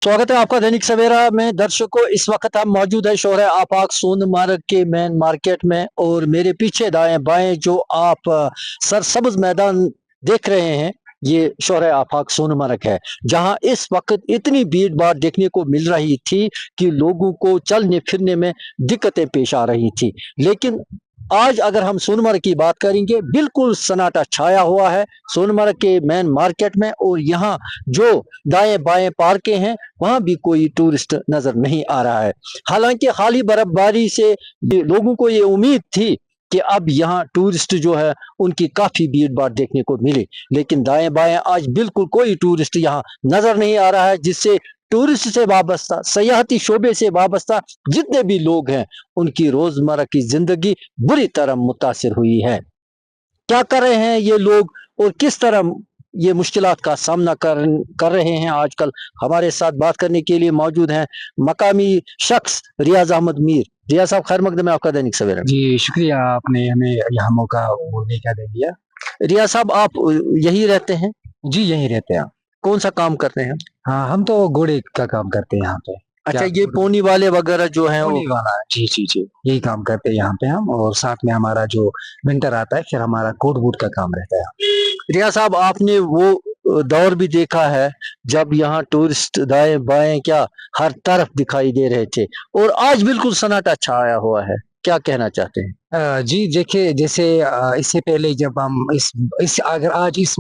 स्वागत है आपका दैनिक सवेरा में। दर्शकों, इस वक्त हम मौजूद है शोहर आफाक सोनमर्ग के मेन मार्केट में और मेरे पीछे दाएं बाएं जो आप सरसब्ज मैदान देख रहे हैं, ये शोहर आफाक सोनमर्ग है, जहां इस वक्त इतनी भीड़ भाड़ देखने को मिल रही थी कि लोगों को चलने फिरने में दिक्कतें पेश आ रही थी। लेकिन आज अगर हम सोनमर्ग की बात करेंगे, बिल्कुल सन्नाटा छाया हुआ है सोनमर्ग के मेन मार्केट में। और यहाँ जो दाएं बाएं पार्कें हैं, वहां भी कोई टूरिस्ट नजर नहीं आ रहा है। हालांकि हाली बर्फबारी से लोगों को ये उम्मीद थी कि अब यहाँ टूरिस्ट जो है उनकी काफी भीड़ भाड़ देखने को मिले, लेकिन दाएं बाएं आज बिल्कुल कोई टूरिस्ट यहाँ नजर नहीं आ रहा है, जिससे टूरिस्ट से वाबस्ता, सयाहती शोबे से वाबस्ता जितने भी लोग हैं, उनकी रोजमर्रा की जिंदगी बुरी तरह मुतासिर हुई है। क्या कर रहे हैं ये लोग और किस तरह ये मुश्किलात का सामना कर रहे हैं, आजकल हमारे साथ बात करने के लिए मौजूद हैं मकामी शख्स रियाज अहमद मीर। रियाज साहब, खैर मकदम है आपका दैनिक सवेरा। जी, शुक्रिया आपने हमें यहाँ मौका बोलने का दे दिया। रियाज साहब, आप यही रहते हैं? जी, यहीं रहते हैं हम। कौन सा काम करते हैं? हाँ, हम तो घोड़े का काम करते हैं यहाँ पे। अच्छा, क्या ये पोनी वाले वगैरह जो हैं वो? होने वाला है। जी, जी, जी, यही काम करते हैं यहाँ पे हम, और साथ में हमारा जो विंटर आता है, फिर हमारा कोट बूट का काम रहता है। रियाज साहब, आपने वो दौर भी देखा है जब यहाँ टूरिस्ट दाएं बाएं क्या हर तरफ दिखाई दे रहे थे, और आज बिल्कुल सन्नाटा छाया हुआ है। क्या कहना चाहते हैं? जी देखिए, जैसे इससे पहले जब हम इस अगर आज इस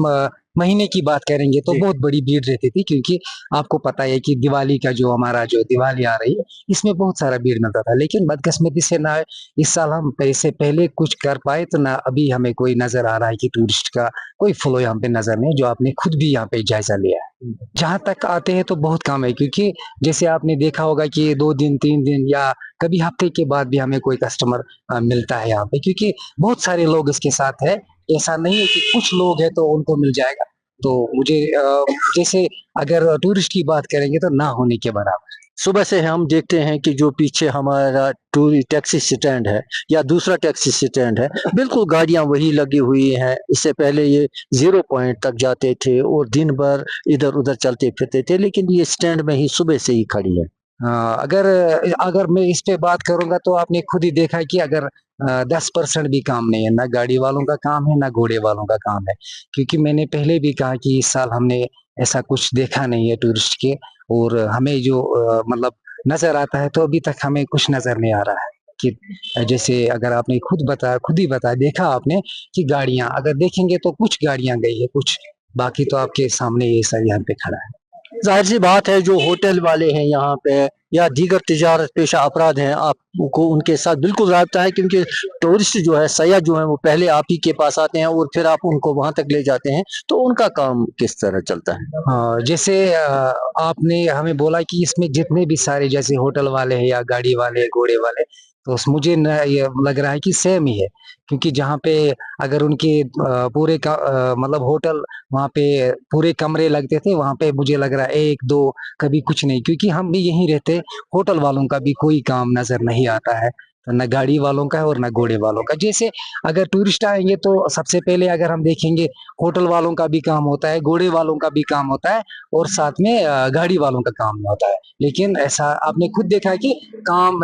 महीने की बात करेंगे तो जी। बहुत बड़ी भीड़ रहती थी, क्योंकि आपको पता है कि दिवाली का जो हमारा जो दिवाली आ रही है, इसमें बहुत सारा भीड़ मिलता था। लेकिन बदकिस्मती से ना इस साल हम पैसे पहले कुछ कर पाए, तो ना अभी हमें कोई नज़र आ रहा है कि टूरिस्ट का कोई फ्लो यहाँ पे नज़र नहीं, जो आपने खुद भी यहाँ पे जायज़ा लिया है। जहाँ तक आते हैं तो बहुत कम है, क्योंकि जैसे आपने देखा होगा कि 2 दिन, 3 दिन या कभी हफ्ते के बाद भी हमें कोई कस्टमर मिलता है यहाँ पे, क्योंकि बहुत सारे लोग इसके साथ है। ऐसा नहीं है कि कुछ लोग हैं तो उनको मिल जाएगा। तो मुझे जैसे अगर टूरिस्ट की बात करेंगे तो ना होने के बराबर। सुबह से हम देखते हैं कि जो पीछे हमारा टूरी टैक्सी स्टैंड है या दूसरा टैक्सी स्टैंड है, बिल्कुल गाड़ियां वही लगी हुई हैं। इससे पहले ये 0 पॉइंट तक जाते थे और दिन भर इधर उधर चलते फिरते थे, लेकिन ये स्टैंड में ही सुबह से ही खड़ी है। अगर अगर मैं इस पे बात करूँगा तो आपने खुद ही देखा कि अगर 10% भी काम नहीं है, ना गाड़ी वालों का काम है, ना घोड़े वालों का काम है। क्योंकि मैंने पहले भी कहा कि इस साल हमने ऐसा कुछ देखा नहीं है टूरिस्ट के, और हमें जो मतलब नज़र आता है तो अभी तक हमें कुछ नज़र नहीं आ रहा है कि जैसे अगर आपने खुद ही बताया, देखा आपने कि गाड़ियाँ अगर देखेंगे तो कुछ गाड़ियाँ गई है, कुछ बाकी तो आपके सामने ये सब यहाँ पे खड़ा है। जाहिर सी बात है, जो होटल वाले हैं यहाँ पे या दीगर तिजारत पेशा अफराद हैं, आपको उनके साथ बिल्कुल राब्ता है, क्योंकि टूरिस्ट जो है, सयाह जो है, वो पहले आप ही के पास आते हैं और फिर आप उनको वहां तक ले जाते हैं। तो उनका काम किस तरह चलता है? हाँ, जैसे आपने हमें बोला कि इसमें जितने भी सारे जैसे होटल वाले हैं या गाड़ी वाले, घोड़े वाले, तो मुझे न ये लग रहा है कि सेम ही है। क्योंकि जहाँ पे अगर उनके पूरे का मतलब होटल वहाँ पे पूरे कमरे लगते थे, वहाँ पे मुझे लग रहा है 1-2 कभी कुछ नहीं, क्योंकि हम भी यहीं रहते, होटल वालों का भी कोई काम नज़र नहीं आता है। तो ना गाड़ी वालों का है और ना घोड़े वालों का। जैसे अगर टूरिस्ट आएँगे तो सबसे पहले अगर हम देखेंगे, होटल वालों का भी काम होता है, घोड़े वालों का भी काम होता है, और साथ में गाड़ी वालों का काम होता है। लेकिन ऐसा आपने खुद देखा है कि काम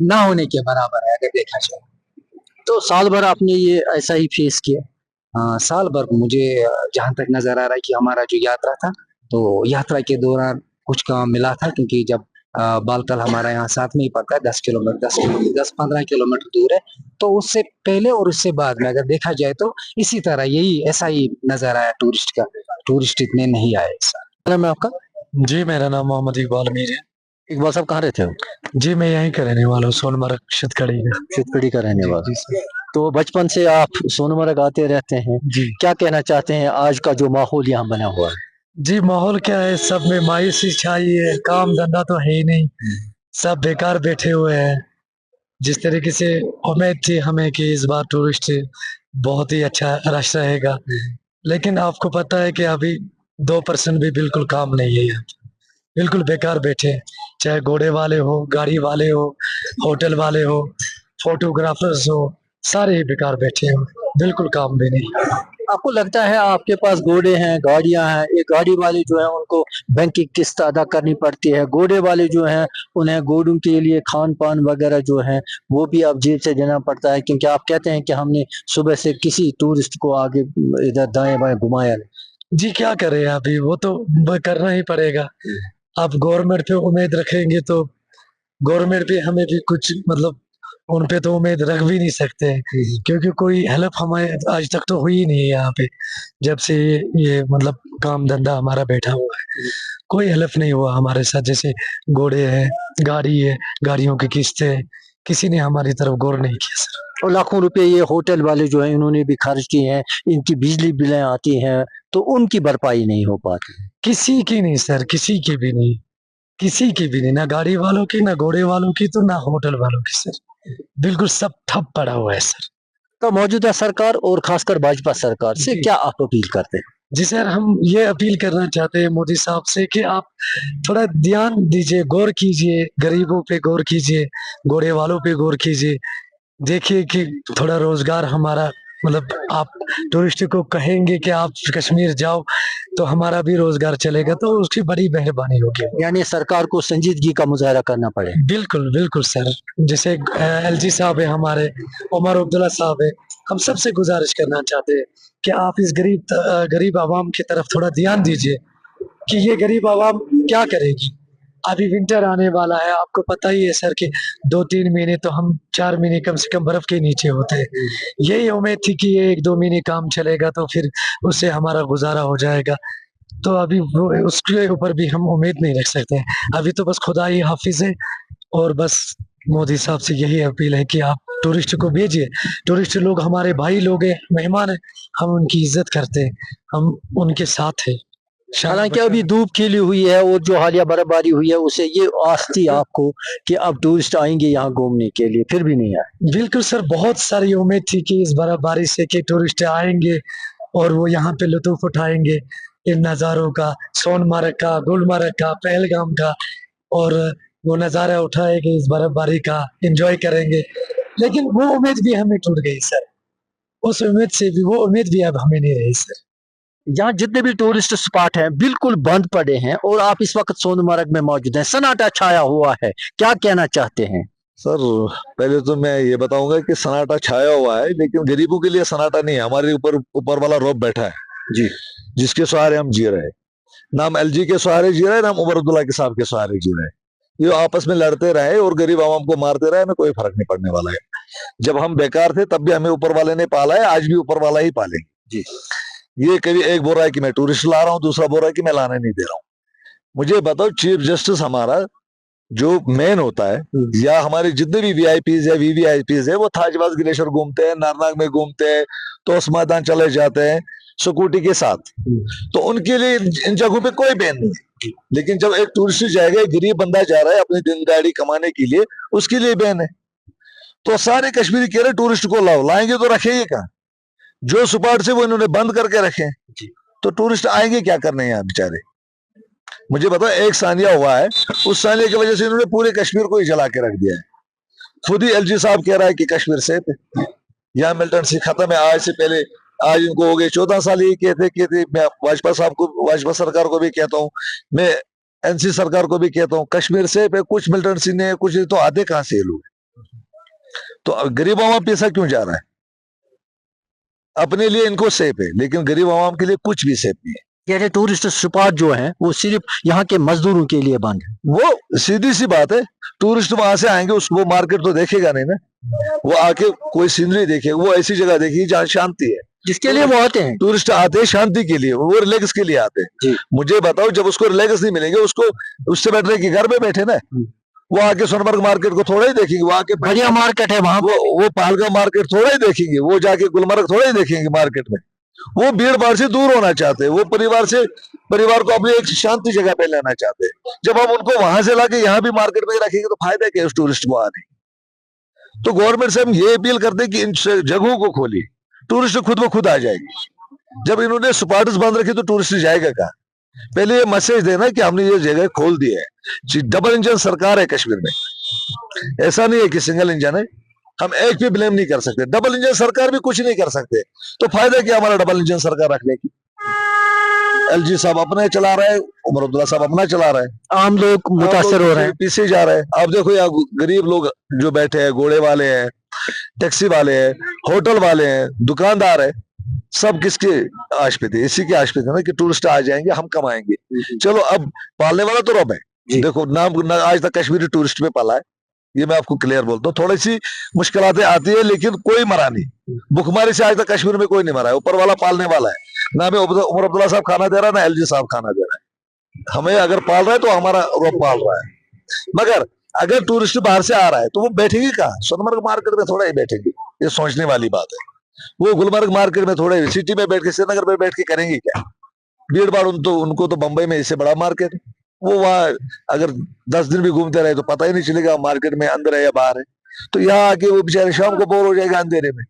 ना होने के बराबर है अगर देखा जाए। तो साल भर आपने ये ऐसा ही फेस किया? साल भर मुझे जहाँ तक नज़र आ रहा है कि हमारा जो यात्रा था, तो यात्रा के दौरान कुछ काम मिला था, क्योंकि जब बालतल हमारा यहाँ साथ में ही पड़ता है, 10-15 किलोमीटर दूर है। तो उससे पहले और उससे बाद में अगर देखा जाए तो इसी तरह यही ऐसा ही नज़र आया टूरिस्ट का। टूरिस्ट इतने नहीं आए इस साल। क्या नाम है आपका? जी, मेरा नाम मोहम्मद इकबाल मीर है। इकबाल साहब, कहाँ रहते हो? जी, मैं यहीं का रहने वाला हूँ, सोनमर्ग शितकड़ी का। चितकड़ी का रहने जी, वाला। जी सर। तो बचपन से आप सोनमर्ग आते रहते हैं, जी। क्या कहना चाहते हैं आज का जो माहौल यहाँ बना हुआ है? जी, माहौल क्या है, सब में मायूसी छाई है, काम-धंधा तो है ही नहीं, सब बेकार बैठे हुए हैं। जिस तरीके से उम्मीद थी हमें कि इस बार टूरिस्ट बहुत ही अच्छा रश रहेगा, लेकिन आपको पता है कि अभी 2% भी बिल्कुल काम नहीं है यहाँ पे। बिल्कुल बेकार बैठे हैं, चाहे घोड़े वाले हो, गाड़ी वाले हो, होटल वाले हो, फोटोग्राफर्स हो, सारे ही बेकार बैठे हो। बिल्कुल काम भी नहीं। आपको लगता है आपके पास घोड़े हैं, गाड़ियां हैं, ये गाड़ी वाले जो है उनको बैंक की किस्त अदा करनी पड़ती है, घोड़े वाले जो हैं उन्हें घोड़ों के लिए खान पान वगैरह जो है वो भी अब जेब से देना पड़ता है, क्योंकि आप कहते हैं कि हमने सुबह से किसी टूरिस्ट को आगे इधर दाएं बाएं घुमाया नहीं। जी क्या करें, अभी वो तो करना ही पड़ेगा। आप गवर्नमेंट पे उम्मीद रखेंगे तो गवर्नमेंट भी हमें भी कुछ मतलब उन पे तो उम्मीद रख भी नहीं सकते हैं, क्योंकि कोई हेल्प हमें आज तक तो हुई नहीं है यहाँ पे। जब से ये मतलब काम धंधा हमारा बैठा हुआ है, कोई हेल्प नहीं हुआ हमारे साथ। जैसे घोड़े हैं, गाड़ी है, गाड़ियों की किस्तें हैं, किसी ने हमारी तरफ गौर नहीं किया सर। और लाखों रुपए ये होटल वाले जो हैं इन्होंने भी खर्च किए हैं, इनकी बिजली बिलें आती हैं तो उनकी भरपाई नहीं हो पाती। किसी की नहीं सर, किसी की भी नहीं, किसी की भी नहीं, ना गाड़ी वालों की, ना घोड़े वालों की, तो ना होटल वालों की सर। बिल्कुल सब ठप पड़ा हुआ है सर। तो मौजूदा सरकार और खासकर भाजपा सरकार से जी। क्या आप अपील करते हैं? जी सर, हम ये अपील करना चाहते हैं मोदी साहब से कि आप थोड़ा ध्यान दीजिए, गौर कीजिए, गरीबों पे गौर कीजिए, घोड़े वालों पे गौर कीजिए। देखिए कि थोड़ा रोजगार हमारा मतलब आप टूरिस्ट को कहेंगे कि आप कश्मीर जाओ तो हमारा भी रोजगार चलेगा, तो उसकी बड़ी मेहरबानी होगी। यानी सरकार को संजीदगी का मुजाहरा करना पड़ेगा। बिल्कुल, बिल्कुल सर। जैसे एलजी साहब है हमारे, उमर अब्दुल्ला साहब है, हम सबसे गुजारिश करना चाहते हैं कि आप इस गरीब आवाम की तरफ थोड़ा ध्यान दीजिए कि ये गरीब आवाम क्या करेगी। अभी विंटर आने वाला है, आपको पता ही है सर कि 2-3 महीने तो हम 4 महीने कम से कम बर्फ के नीचे होते हैं। यही उम्मीद थी कि ये 1-2 महीने काम चलेगा तो फिर उससे हमारा गुजारा हो जाएगा। तो अभी वो उसके ऊपर भी हम उम्मीद नहीं रख सकते हैं। अभी तो बस खुदा ही हाफ़िज़ है, और बस मोदी साहब से यही अपील है कि आप टूरिस्ट को भेजिए। टूरिस्ट लोग हमारे भाई लोग हैं, मेहमान हैं, हम उनकी इज़्ज़त करते हैं, हम उनके साथ हैं। हालांकि अभी धूप खिली हुई है और जो हालिया बर्फबारी हुई है उससे ये आस थी आपको कि अब टूरिस्ट आएंगे यहाँ घूमने के लिए, फिर भी नहीं आए। बिल्कुल सर, बहुत सारी उम्मीद थी कि इस बर्फबारी से कि टूरिस्ट आएँगे और वो यहाँ पे लुत्फ़ उठाएँगे इन नज़ारों का, सोनमार्ग का, गुलमर्ग का, पहलगाम का, और वो नज़ारा उठाएँगे इस बर्फबारी का, एन्जॉय करेंगे। लेकिन वो उम्मीद भी हमें टूट गई सर। उस उम्मीद से भी वो उम्मीद भी अब हमें नहीं रही सर। यहाँ जितने भी टूरिस्ट स्पॉट हैं बिल्कुल बंद पड़े हैं और आप इस वक्त सोनमर्ग में मौजूद हैं, सन्नाटा छाया हुआ है, क्या कहना चाहते हैं? सर पहले तो मैं ये बताऊंगा कि सन्नाटा छाया हुआ है, लेकिन गरीबों के लिए सन्नाटा नहीं है। हमारे ऊपर ऊपर वाला रौब बैठा है जी, जिसके सहारे हम जी रहे हैं। नाम एलजी के सहारे जी रहे हैं, नाम उमर अब्दुल्ला के साहब के सहारे जी रहे हैं। ये आपस में लड़ते रहे और गरीब आवाम को मारते रहे, हमें कोई फर्क नहीं पड़ने वाला है। जब हम बेकार थे तब भी हमें ऊपर वाले ने पाला है, आज भी ऊपर वाला ही पालेंगे जी। ये कभी एक बोल रहा है कि मैं टूरिस्ट ला रहा हूँ, दूसरा बोल रहा है कि मैं लाने नहीं दे रहा हूँ। मुझे बताओ, चीफ जस्टिस हमारा जो मेन होता है, या हमारे जितने भी वीआईपीज है, वीवीआईपीज है, वो थाजवास ग्लेशियर घूमते हैं, नारनाग में घूमते हैं, तोस मैदान चले जाते हैं स्कूटी के साथ, तो उनके लिए इन जगहों पे कोई बैन नहीं है। लेकिन जब एक टूरिस्ट जाएगा, एक गरीब बंदा जा रहा है अपनी दिन दहाड़ी कमाने के लिए, उसके लिए बैन है। तो सारे कश्मीरी कह रहे टूरिस्ट को लाओ, लाएंगे तो रखेंगे कहाँ? जो स्पॉट से वो इन्होंने बंद करके रखे, तो टूरिस्ट आएंगे क्या करने यहाँ बेचारे? मुझे बताओ, एक सानिया हुआ है, उस सानिया की वजह से इन्होंने पूरे कश्मीर को ही जला के रख दिया है। खुद ही एलजी साहब कह रहा है कि कश्मीर से यहाँ मिलिटेंसी खत्म है। आज से पहले, आज इनको हो गए 14 साल, ये कहते मैं भाजपा साहब को, भाजपा सरकार को भी कहता हूँ, मैं एनसी सरकार को भी कहता हूँ, कश्मीर से कुछ मिलिटेंसी ने कुछ, तो आधे कहाँ से ये लोग? तो गरीब आवाम पैसा क्यों जा रहा है? अपने लिए इनको सेफ है, लेकिन गरीब आवाम के लिए कुछ भी सेफ नहीं है। यानी टूरिस्ट स्पॉट जो है वो सिर्फ यहाँ के मजदूरों के लिए बंद है। वो सीधी सी बात है, टूरिस्ट वहां से आएंगे, उसको मार्केट तो देखेगा नहीं ना, वो आके कोई सीनरी देखेगा, वो ऐसी जगह देखेगी जहाँ शांति है, जिसके लिए वो आते हैं। टूरिस्ट आते हैं शांति के लिए, वो रिलैक्स के लिए आते हैं। मुझे बताओ, जब उसको रिलैक्स नहीं मिलेंगे, उसको उससे बेटर है कि घर में बैठे ना, वो आके सोनमर्ग मार्केट को थोड़ा ही देखेंगे, वो आके बढ़िया मार्केट है वहां, वो पहलगाम मार्केट थोड़ा ही देखेंगे, वो जाके गुलमर्ग थोड़ा ही देखेंगे मार्केट में। वो भीड़ भाड़ से दूर होना चाहते हैं, वो परिवार को अपनी एक शांति जगह पे लेना चाहते हैं। जब हम उनको वहां से लाके यहाँ भी मार्केट में रखेंगे तो फायदा क्या है उस टूरिस्ट को आने? तो गवर्नमेंट से हम ये अपील करते हैं कि इन जगहों को खोलिए, टूरिस्ट खुद ब खुद आ जाएगी। जब इन्होंने स्पॉट्स बंद रखे तो टूरिस्ट जाएगा कहाँ? पहले ये मैसेज देना कि हमने ये जगह खोल दी है। डबल इंजन सरकार है कश्मीर में, ऐसा नहीं है कि सिंगल इंजन है। हम एक भी ब्लेम नहीं कर सकते। डबल इंजन सरकार भी कुछ नहीं कर सकते, तो फायदा क्या हमारा डबल इंजन सरकार रखने की। एलजी साहब अपने चला रहे हैं, उमर अब्दुल्ला साहब अपना चला रहे हैं, आम लोग मुतासर हो रहे हैं। पीछे जा रहे हैं। आप देखो यहाँ गरीब लोग जो बैठे हैं, घोड़े वाले हैं, टैक्सी वाले हैं, होटल वाले हैं, दुकानदार है, सब किसके आश पे थे? इसी के आश पे थे ना कि टूरिस्ट आ जाएंगे, हम कमाएंगे। चलो अब पालने वाला तो रब है। देखो नाम आज तक कश्मीरी टूरिस्ट में पाला है, ये मैं आपको क्लियर बोलता हूँ। थोड़ी सी मुश्किलातें आती है, लेकिन कोई मरा नहीं। भुखमरी से आज तक कश्मीर में कोई नहीं मरा है। ऊपर वाला पालने वाला है। ना मैं उमर अब्दुल्ला साहब खाना दे रहा है, ना एलजी साहब खाना दे रहा है। हमें अगर पाल रहा है तो हमारा रब पाल रहा है। मगर अगर टूरिस्ट बाहर से आ रहा है तो वो बैठेगी कहाँ? सोनमर्ग मार्केट में थोड़ा ही बैठेगी, ये सोचने वाली बात है। वो गुलमर्ग मार्केट में थोड़े, सिटी में बैठ के, श्रीनगर में बैठ के करेंगे क्या? भीड़ भाड़ उनको तो बंबई में इससे बड़ा मार्केट है। वो वहां अगर 10 दिन भी घूमते रहे तो पता ही नहीं चलेगा मार्केट में अंदर है या बाहर है। तो यहाँ आके वो बेचारे शाम को बोर हो जाएगा अंधेरे में।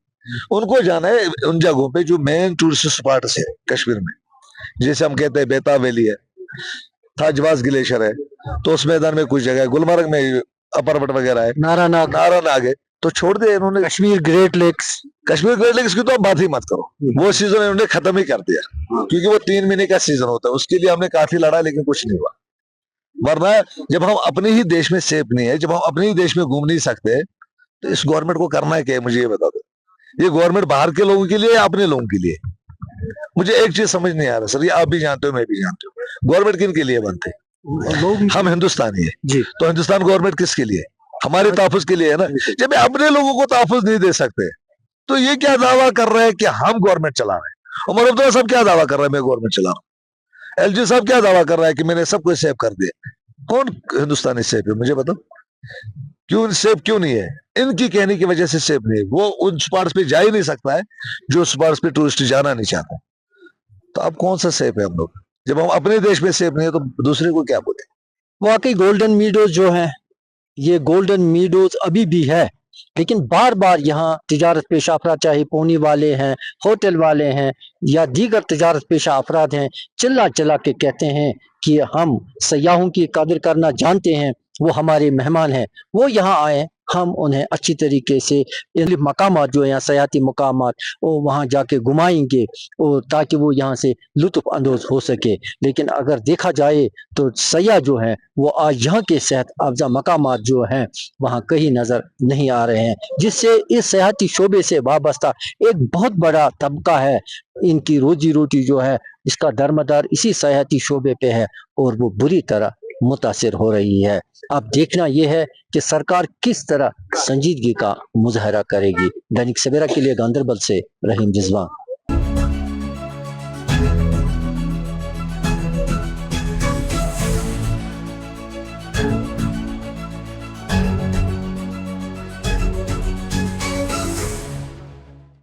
उनको जाना है उन जगहों पे जो मेन टूरिस्ट स्पॉट्स है कश्मीर में। जैसे हम कहते हैं बेताब वैली है, थाजवास ग्लेशियर है, तो उस मैदान में कुछ जगह है, गुलमर्ग में अपर वगैरह है, नारानाग नारानाग है, तो छोड़ दिया इन्होंने। Kashmir great lakes Kashmir great lakes की तो आप बात ही मत करो, वो सीजन इन्होंने खत्म ही कर दिया, क्योंकि वो 3 महीने का सीजन होता है। उसके लिए हमने काफी लड़ा, लेकिन कुछ नहीं हुआ। वरना जब हम अपने ही देश में सेफ नहीं है, जब हम अपने ही देश में घूम नहीं सकते, तो इस गवर्नमेंट को करना है क्या? मुझे ये बता दो, ये गवर्नमेंट बाहर के लोगों के लिए या अपने लोगों के लिए? मुझे एक चीज समझ नहीं आ रहा सर, ये आप भी जानते हो, मैं भी जानती हूँ, गवर्नमेंट किन के लिए बनते? हम हिंदुस्तानी है जी। तो हिंदुस्तान गवर्नमेंट किसके लिए? हमारे तहफ़्फ़ुज़ के लिए है ना। जब अपने लोगों को तहफ़्फ़ुज़ नहीं दे सकते, तो ये क्या दावा कर रहे हैं कि हम गवर्नमेंट चला रहे हैं? उमर अब्दुल्ला साहब क्या दावा कर रहे हैं, मैं गवर्नमेंट चला रहा हूँ? एलजी साहब क्या दावा कर रहा है कि मैंने सब कुछ सेव कर दिया? कौन हिंदुस्तानी सेफ है, मुझे बताओ? क्यों सेफ क्यों नहीं है? इनकी कहने की वजह से सेफ नहीं है। वो उन स्पॉट्स पे जा ही नहीं सकता है जो स्पॉट्स पे टूरिस्ट जाना नहीं चाहते। तो अब कौन सा सेफ है हम लोग? जब हम अपने देश में सेफ नहीं है तो दूसरे को क्या बोले? वाकई गोल्डन मीडोज जो है, ये गोल्डन मीडोज अभी भी है, लेकिन बार बार यहाँ तिजारत पेशा अफराद, चाहे पोनी वाले हैं, होटल वाले हैं या दीगर तिजारत पेशा अफराद हैं, चिल्ला चिल्ला के कहते हैं कि हम सयाहों की कदर करना जानते हैं, वो हमारे मेहमान हैं, वो यहाँ आए, हम उन्हें अच्छी तरीके से इन मकामात जो है यहाँ सयाती मकामात, वो वहाँ जाके घुमाएंगे और ताकि वो यहाँ से लुत्फ अंदोज हो सके। लेकिन अगर देखा जाए तो सयाह जो है वो आज यहाँ के सेहत अफजा मकामात जो हैं वहाँ कहीं नज़र नहीं आ रहे हैं, जिससे इस सयाहती शोबे से वाबस्ता एक बहुत बड़ा तबका है, इनकी रोजी रोटी जो है इसका दरमदार इसी सयाहती शोबे पे है और वो बुरी तरह मुतासिर हो रही है। अब देखना यह है कि सरकार किस तरह संजीदगी का मुजाहरा करेगी। दैनिक सवेरा के लिए गांदरबल से रहीम जिजवा।